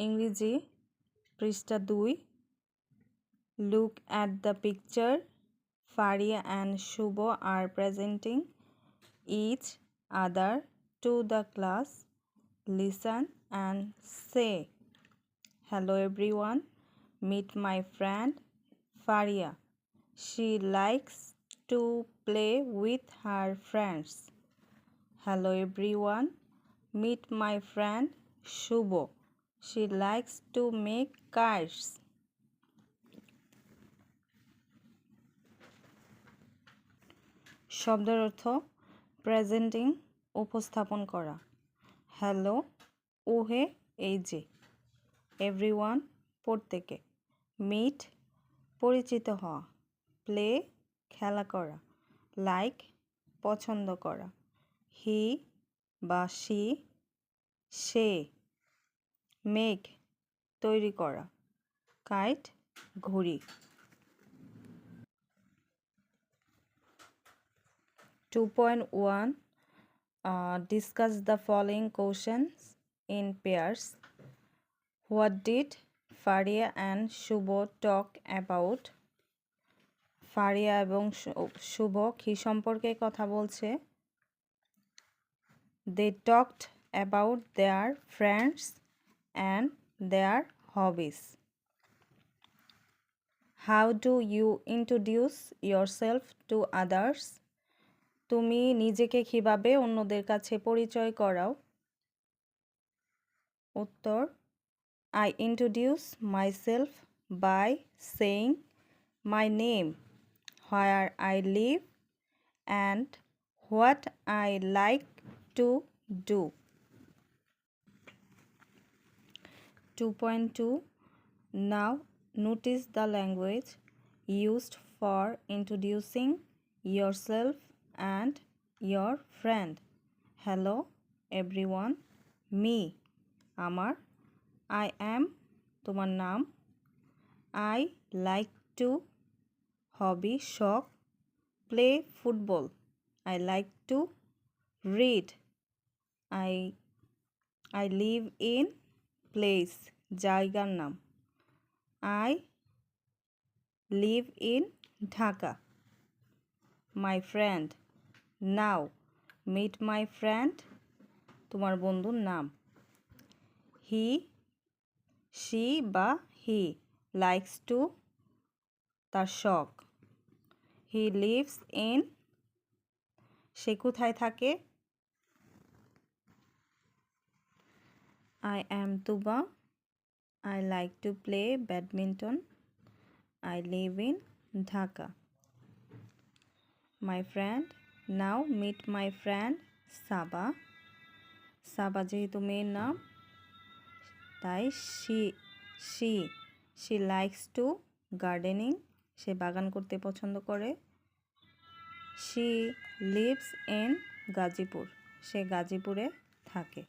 ইংরেজি পৃষ্ঠা 2 Look at the picture. Faria and Shubho are presenting each other to the class. Listen and say, hello everyone. Meet my friend Faria. She likes to play with her friends. Hello everyone. Meet my friend Shubho. She likes to make cards. শব্দের অর্থ presenting উপস্থাপন করা hello ওহে এই যে everyone প্রত্যেকে meet পরিচিত হওয়া প্লে খেলা করা লাইক পছন্দ করা হি বা সি সে মেক তৈরি করা কাইট ঘড়ি 2.1 Discuss the following questions in pairs. What did Faria and Shubho talk about? Faria এবং Shubho কি সম্পর্কে কথা বলছে? They talked about their friends and their hobbies. How do you introduce yourself to others? তুমি নিজেকে কিভাবে অন্যদের কাছে পরিচয় করাও উত্তর I introduce myself by saying my name, where I live, and what I like to do. 2.2 Now notice the language used for introducing yourself and your friend. Hello everyone. Me আমার I am তোমার নাম I like to hobby শখ play football I like to read I live in place জায়গার নাম I live in Dhaka. My friend. Now meet my friend তোমার বন্ধুর নাম He she বা he likes to তার শখ He lives in সে কোথায় থাকে I am Tuba. I like to play badminton. I live in Dhaka. My friend. Now meet my friend Saba. Saba যেহেতু মেয়ের নাম তাই she likes to gardening. সে বাগান করতে পছন্দ করে She lives in গাজীপুর. সে গাজীপুরে থাকে